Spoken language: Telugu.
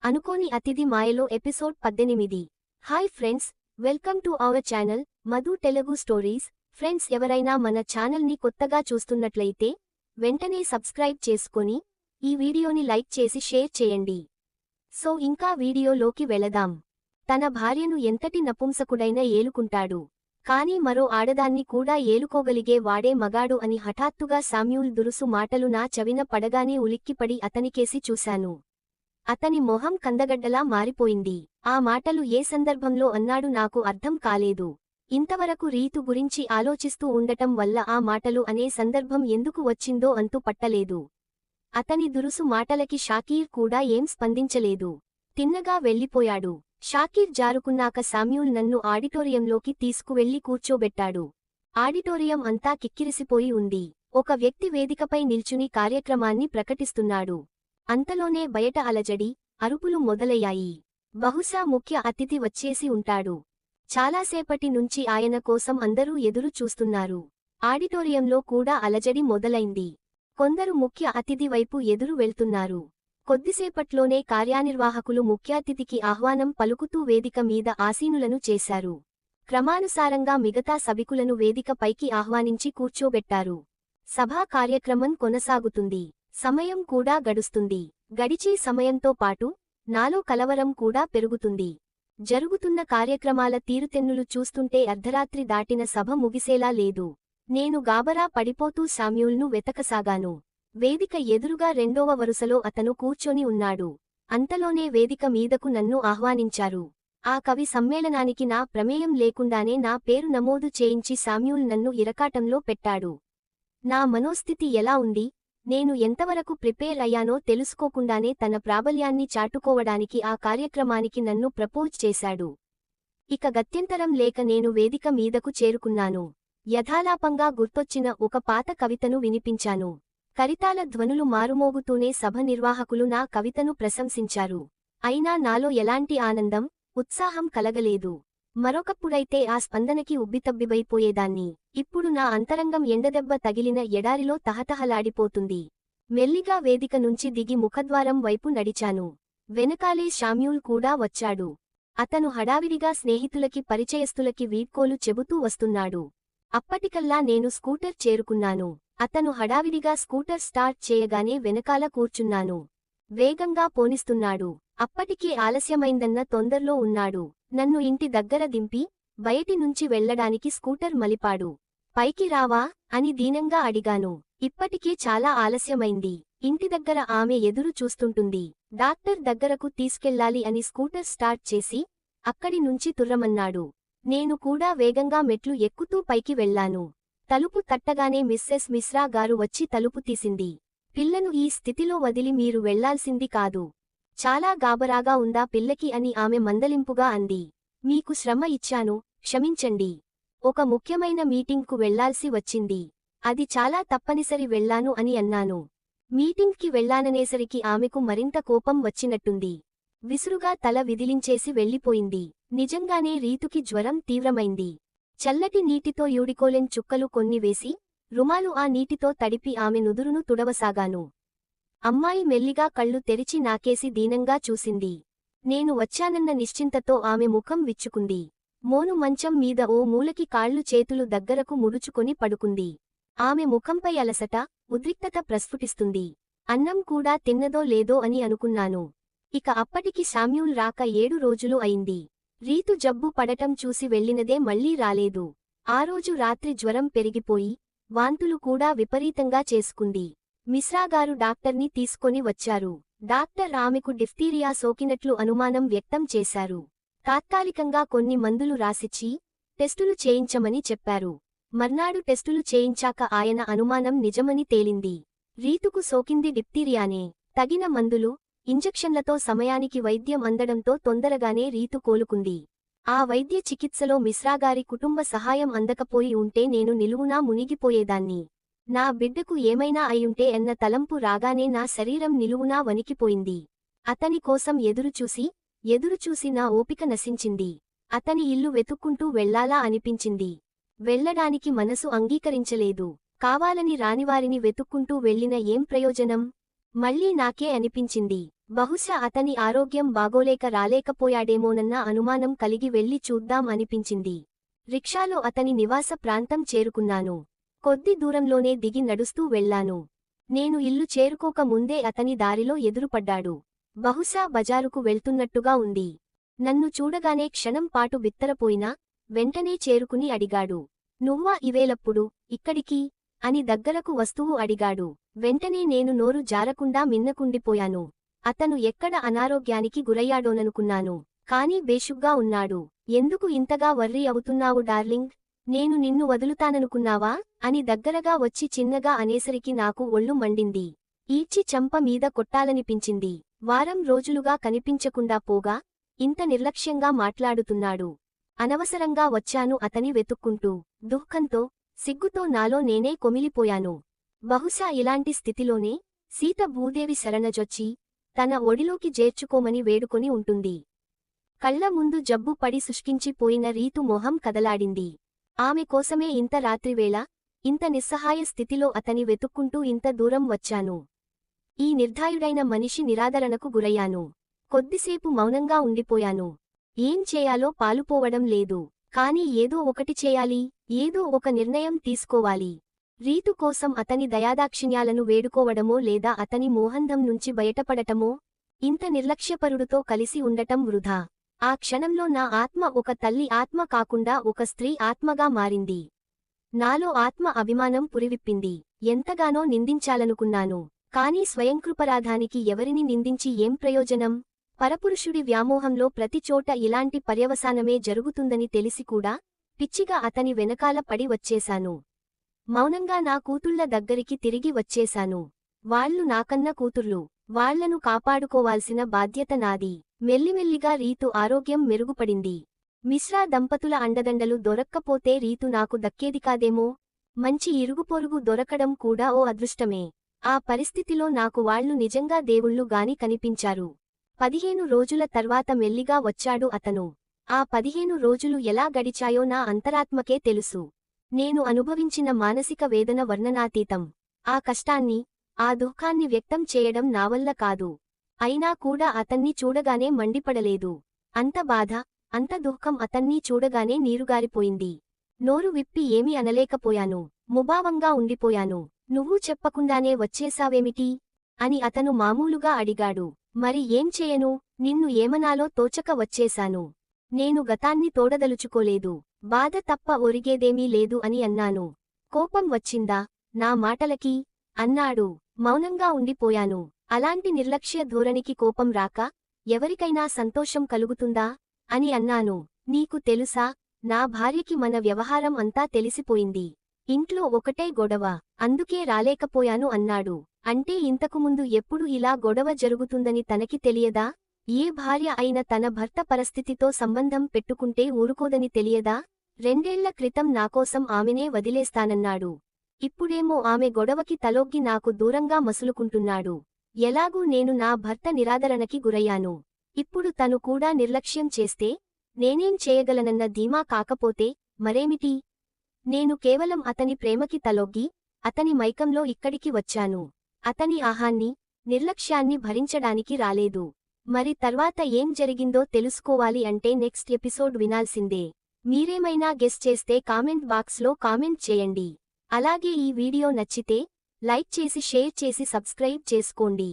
అనుకోని అతిథి మాయలో episode 18. Hi friends, welcome to our channel Madhu Telugu stories. Friends, ఎవరైనా మన ఛానల్ని కొత్తగా చూస్తున్నట్లయితే వెంటనే సబ్స్క్రైబ్ చేసుకొని ఈ వీడియోని లైక్ చేసి షేర్ చేయండి. సో ఇంకా వీడియోలోకి వెళదాం. తన భార్యను ఎంతటి నపుంసకుడైనా ఏలుకుంటాడు, కానీ మరో ఆడదాన్ని కూడా ఏలుకోగలిగే వాడే మగాడు అని హఠాత్తుగా శామ్యూల్ దురుసు మాటలు నా చెవిన పడగానే ఉలిక్కిపడి అతనికేసి చూశాను. అతని మొహం కందగడ్డలా మారిపోయింది. ఆ మాటలు ఏ సందర్భంలో అన్నాడు నాకు అర్థం కాలేదు. ఇంతవరకు రీతు గురించి ఆలోచిస్తూ ఉండటం వల్ల ఆ మాటలు అనే సందర్భం ఎందుకు వచ్చిందో అంతు పట్టలేదు. అతని దురుసు మాటలకి షాకీర్ కూడా ఏం స్పందించలేదు. తిన్నగా వెళ్ళిపోయాడు. షాకీర్ జారుకున్నాక శామ్యూల్ నన్ను ఆడిటోరియంలోకి తీసుకువెళ్లి కూర్చోబెట్టాడు. ఆడిటోరియం అంతా కిక్కిరిసిపోయి ఉంది. ఒక వ్యక్తి వేదికపై నిల్చుని కార్యక్రమాన్ని ప్రకటిస్తున్నాడు. అంతలోనే బయట అలజడి, అరుపులు మొదలయ్యాయి. బహుశా ముఖ్య అతిథి వచ్చేసి ఉంటాడు. చాలాసేపటి నుంచి ఆయన కోసం అందరూ ఎదురు చూస్తున్నారు. ఆడిటోరియంలో కూడా అలజడి మొదలైంది. కొందరు ముఖ్య అతిథి వైపు ఎదురు వెళ్తున్నారు. కొద్దిసేపట్లోనే కార్యనిర్వాహకులు ముఖ్యాతిథికి ఆహ్వానం పలుకుతూ వేదిక మీద ఆసీనులను చేశారు. క్రమానుసారంగా మిగతా సభికులను వేదిక పైకి ఆహ్వానించి కూర్చోబెట్టారు. సభా కార్యక్రమం కొనసాగుతుంది. సమయం కూడా గడుస్తుంది. గడిచే సమయంతో పాటు నాలో కలవరం కూడా పెరుగుతుంది. జరుగుతున్న కార్యక్రమాల తీరుతెన్నులు చూస్తుంటే అర్ధరాత్రి దాటిన సభ ముగిసేలా లేదు. నేను గాబరా పడిపోతూ శామ్యూల్ను వెతకసాగాను. వేదిక ఎదురుగా రెండవ వరుసలో అతను కూర్చొని ఉన్నాడు. అంతలోనే వేదిక మీదకు నన్ను ఆహ్వానించారు. ఆ కవి సమ్మేళనానికి నా ప్రమేయం లేకుండానే నా పేరు నమోదు చేయించి శామ్యూల్ నన్ను ఇరకాటంలో పెట్టాడు. నా మనోస్థితి ఎలా ఉంది, నేను ఎంతవరకు ప్రిపేర్ అయ్యానో తెలుసుకోకుండానే తన ప్రాబల్యాన్ని చాటుకోవడానికి ఆ కార్యక్రమానికి నన్ను ప్రపోజ్ చేశాడు. ఇక గత్యంతరం లేక నేను వేదిక మీదకు చేరుకున్నాను. యథాలాపంగా గుర్తొచ్చిన ఒక పాత కవితను వినిపించాను. కరితాల ధ్వనులు మారుమోగుతూనే సభ నిర్వాహకులు నా కవితను ప్రశంసించారు. అయినా నాలో ఎలాంటి ఆనందం, ఉత్సాహం కలగలేదు. మరొకప్పుడైతే ఆ స్పందనకి ఉబ్బితబ్బిబైపోయేదాన్ని. ఇప్పుడు నా అంతరంగం ఎండదెబ్బ తగిలిన ఎడారిలో తహతహలాడిపోతుంది. మెల్లిగా వేదిక నుంచి దిగి ముఖద్వారం వైపు నడిచాను. వెనకాలే శామ్యూల్ కూడా వచ్చాడు. అతను హడావిడిగా స్నేహితులకి పరిచయస్తులకి వీడ్కోలు చెబుతూ వస్తున్నాడు. అప్పటికల్లా నేను స్కూటర్ చేరుకున్నాను. అతను హడావిడిగా స్కూటర్ స్టార్ట్ చేయగానే వెనకాల కూర్చున్నాను. వేగంగా పోనిస్తున్నాడు. అప్పటికే ఆలస్యమైందన్న తొందర్లో ఉన్నాడు. నన్ను ఇంటి దగ్గర దింపి బయటి నుంచి వెళ్లడానికి స్కూటర్ మలిపాడు. పైకి రావా అని దీనంగా అడిగాను. ఇప్పటికే చాలా ఆలస్యమైంది. ఇంటి దగ్గర ఆమె ఎదురు చూస్తుంటుంది. డాక్టర్ దగ్గరకు తీసుకెళ్లాలి అని స్కూటర్ స్టార్ట్ చేసి అక్కడి నుంచి తుర్రమన్నాడు. నేను కూడా వేగంగా మెట్లు ఎక్కుతూ పైకి వెళ్లాను. తలుపు తట్టగానే మిస్సెస్ మిశ్రా గారు వచ్చి తలుపు తీసింది. పిల్లను ఈ స్థితిలో వదిలి మీరు వెళ్లాల్సింది కాదు. చాలా గాబరాగా ఉందా పిల్లకి అని ఆమె మందలింపుగా అంది. మీకు శ్రమ ఇచ్చాను, క్షమించండి. ఒక ముఖ్యమైన మీటింగ్కు వెళ్లాల్సి వచ్చింది. అది చాలా తప్పనిసరి వెళ్లాను అని అన్నాను. మీటింగ్కి వెళ్లాననేసరికి ఆమెకు మరింత కోపం వచ్చినట్టుంది. విసురుగా తల విదిలించేసి వెళ్లిపోయింది. నిజంగానే రీతుకి జ్వరం తీవ్రమైంది. చల్లటి నీటితో యూడికోలెన్ చుక్కలు కొన్ని వేసి రుమాలు ఆ నీటితో తడిపి ఆమె నుదురును తుడవసాగాను. అమ్మాయి మెల్లిగా కళ్ళు తెరిచి నాకేసి దీనంగా చూసింది. నేను వచ్చానన్న నిశ్చింతతో ఆమె ముఖం విచ్చుకుంది. మోను మంచం మీద ఓ మూలకి కాళ్లు చేతులు దగ్గరకు ముడుచుకొని పడుకుంది. ఆమె ముఖంపై అలసట, ఉద్రిక్తత ప్రస్ఫుటిస్తుంది. అన్నం కూడా తిన్నదో లేదో అని అనుకున్నాను. ఇక అప్పటికి శామ్యూల్ రాక 7 రోజులు అయింది. రీతు జబ్బు పడటం చూసి వెళ్ళినదే మళ్లీ రాలేదు. ఆ రోజు రాత్రి జ్వరం పెరిగిపోయి వాంతులు కూడా విపరీతంగా చేసుకుంది. మిశ్రాగారు డాక్టర్ని తీసుకొని వచ్చారు. డాక్టర్ ఆమెకు డిఫ్తీరియా సోకినట్లు అనుమానం వ్యక్తం చేశారు. తాత్కాలికంగా కొన్ని మందులు రాసిచ్చి టెస్టులు చేయించమని చెప్పారు. మర్నాడు టెస్టులు చేయించాక ఆయన అనుమానం నిజమని తేలింది. రీతుకు సోకింది డిప్తీరియానే. తగిన మందులు, ఇంజెక్షన్లతో సమయానికి వైద్యం అందడంతో తొందరగానే రీతు కోలుకుంది. ఆ వైద్య చికిత్సలో మిశ్రాగారి కుటుంబ సహాయం అందకపోయి ఉంటే నేను నిలువునా మునిగిపోయేదాన్ని. నా బిడ్డకు ఏమైనా అయ్యుంటే అన్న తలంపు రాగానే నా శరీరం నిలువునా వణికిపోయింది. అతని కోసం ఎదురుచూసి నా ఓపిక నశించింది. అతని ఇల్లు వెతుక్కుంటూ వెళ్లాలా అనిపించింది. వెళ్లడానికి మనసు అంగీకరించలేదు. కావాలని రానివారిని వెతుక్కుంటూ వెళ్లిన ఏం ప్రయోజనం? మళ్లీ నాకే అనిపించింది. బహుశా అతని ఆరోగ్యం బాగోలేక రాలేకపోయాడేమోనన్న అనుమానం కలిగి వెళ్లి చూద్దాం అనిపించింది. రిక్షాలో అతని నివాస ప్రాంతం చేరుకున్నాను. కొద్ది దూరంలోనే దిగి నడుస్తూ వెళ్లాను. నేను ఇల్లు చేరుకోక ముందే అతని దారిలో ఎదురుపడ్డాడు. బహుశా బజారుకు వెళ్తున్నట్టుగా ఉంది. నన్ను చూడగానే క్షణం పాటు బిత్తరపోయినా వెంటనే చేరుకుని అడిగాడు. నువ్వా ఇవేళప్పుడు ఇక్కడికి అని దగ్గరకు వస్తువు అడిగాడు. వెంటనే నేను నోరు జారకుండా మిన్నకుండిపోయాను. అతను ఎక్కడ అనారోగ్యానికి గురయ్యాడోననుకున్నాను. కాని బేషుగ్గా ఉన్నాడు. ఎందుకు ఇంతగా వర్రీ అవుతున్నావు డార్లింగ్? నేను నిన్ను వదులుతాననుకున్నావా అని దగ్గరగా వచ్చి చిన్నగా అనేసరికి నాకు ఒళ్ళు మండింది. ఈడ్చి చంప మీద కొట్టాలనిపించింది. వారం రోజులుగా కనిపించకుండా పోగా ఇంత నిర్లక్ష్యంగా మాట్లాడుతున్నాడు. అనవసరంగా వచ్చాను అతని వెతుక్కుంటూ. దుఃఖంతో సిగ్గుతో నాలో నేనే కొమిలిపోయాను. బహుశా ఇలాంటి స్థితిలోనే సీత భూదేవి శరణజొచ్చి తన ఒడిలోకి చేర్చుకోమని వేడుకొని ఉంటుంది. కళ్ల ముందు జబ్బు పడి శుష్కించిపోయిన రీతు మొహం కదలాడింది. ఆమె కోసమే ఇంత రాత్రివేళ ఇంత నిస్సహాయ స్థితిలో అతని వెతుక్కుంటూ ఇంత దూరం వచ్చాను. ఈ నిర్ధాయుడైన మనిషి నిరాదరణకు గురయ్యాను. కొద్దిసేపు మౌనంగా ఉండిపోయాను. ఏం చేయాలో పాలుపోవడం లేదు. కాని ఏదో ఒకటి చేయాలి, ఏదో ఒక నిర్ణయం తీసుకోవాలి. రీతు కోసం అతని దయాదాక్షిణ్యాలను వేడుకోవడమో లేదా అతని మోహంధం నుంచి బయటపడటమో? ఇంత నిర్లక్ష్యపరుడుతో కలిసి ఉండటం వృధా. ఆ క్షణంలో నా ఆత్మ ఒక తల్లి ఆత్మ కాకుండా ఒక స్త్రీ ఆత్మగా మారింది. నాలో ఆత్మ అభిమానం పురివిప్పింది. ఎంతగానో నిందించాలనుకున్నాను. కాని స్వయంకృపరాధానికి ఎవరిని నిందించి ఏం ప్రయోజనం? పరపురుషుడి వ్యామోహంలో ప్రతిచోట ఇలాంటి పర్యవసానమే జరుగుతుందని తెలిసికూడా పిచ్చిగా అతని వెనకాల పడి వచ్చేశాను. మౌనంగా నా కూతుళ్ల దగ్గరికి తిరిగి వచ్చేశాను. వాళ్లు నాకన్న కూతుర్లు. వాళ్లను కాపాడుకోవాల్సిన బాధ్యత నాది. మెల్లిమెల్లిగా రీతు ఆరోగ్యం మెరుగుపడింది. మిశ్రా దంపతుల అండదండలు దొరక్కపోతే రీతు నాకు దక్కేదికాదేమో. మంచి ఇరుగుపొరుగు దొరకడం కూడా ఓ అదృష్టమే. ఆ పరిస్థితిలో నాకు వాళ్లు నిజంగా దేవుళ్ళు గాని కనిపించారు. 15 రోజుల తర్వాత మెల్లిగా వచ్చాడు అతను. ఆ 15 రోజులు ఎలా గడిచాయో నా అంతరాత్మకే తెలుసు. నేను అనుభవించిన మానసిక వేదన వర్ణనాతీతం. ఆ కష్టాన్ని, ఆ దుఃఖాన్ని వ్యక్తం చేయడం నావల్ల కాదు. అయినా కూడా అతన్ని చూడగానే మండిపడలేదు. అంత బాధ, అంత దుఃఖం అతన్ని చూడగానే నీరుగారిపోయింది. నోరు విప్పి ఏమీ అనలేకపోయాను. ముభావంగా ఉండిపోయాను. నువ్వు చెప్పకుండానే వచ్చేశావేమిటి? అని అతను మామూలుగా అడిగాడు. మరి ఏం చేయను? నిన్ను ఏమనాలో తోచక వచ్చేశాను. నేను గతాన్ని తోడదలుచుకోలేదు. బాధ తప్ప ఒరిగేదేమీ లేదు అని అన్నాను. కోపం వచ్చిందా నా మాటలకి? అన్నాడు. మౌనంగా ఉండిపోయాను. అలాంటి నిర్లక్ష్య ధోరణికి కోపం రాక ఎవరికైనా సంతోషం కలుగుతుందా? అని అన్నాను. నీకు తెలుసా, నా భార్యకి మన వ్యవహారం అంతా తెలిసిపోయింది. ఇంట్లో ఒకటే గొడవ. అందుకే రాలేకపోయాను అన్నాడు. అంటే ఇంతకుముందు ఎప్పుడు ఇలా గొడవ జరుగుతుందని తనకి తెలియదా? ఏ భార్య అయినా తన భర్త పరిస్థితితో సంబంధం పెట్టుకుంటే ఊరుకోదని తెలియదా? 2 ఏళ్ల క్రితం నాకోసం ఆమెనే వదిలేస్తానన్నాడు. ఇప్పుడేమో ఆమె గొడవకి తలొగ్గి నాకు దూరంగా మసులుకుంటున్నాడు. ఎలాగూ నేను నా భర్త నిరాదరణకి గురయ్యాను. ఇప్పుడు తను కూడా నిర్లక్ష్యం చేస్తే నేనేం చేయగలనన్న ధీమా కాకపోతే మరేమిటి? నేను కేవలం అతని ప్రేమకి తలొగ్గి అతని మైకంలో ఇక్కడికి వచ్చాను. అతని ఆహాన్ని, నిర్లక్ష్యాన్ని భరించడానికి రాలేదు. మరి తర్వాత ఏం జరిగిందో తెలుసుకోవాలి అంటే నెక్స్ట్ ఎపిసోడ్ వినాల్సిందే. మీరేమైనా గెస్ చేస్తే కామెంట్ బాక్స్లో కామెంట్ చేయండి. అలాగే ఈ వీడియో నచ్చితే లైక్ చేసి షేర్ చేసి సబ్స్క్రైబ్ చేసుకోండి.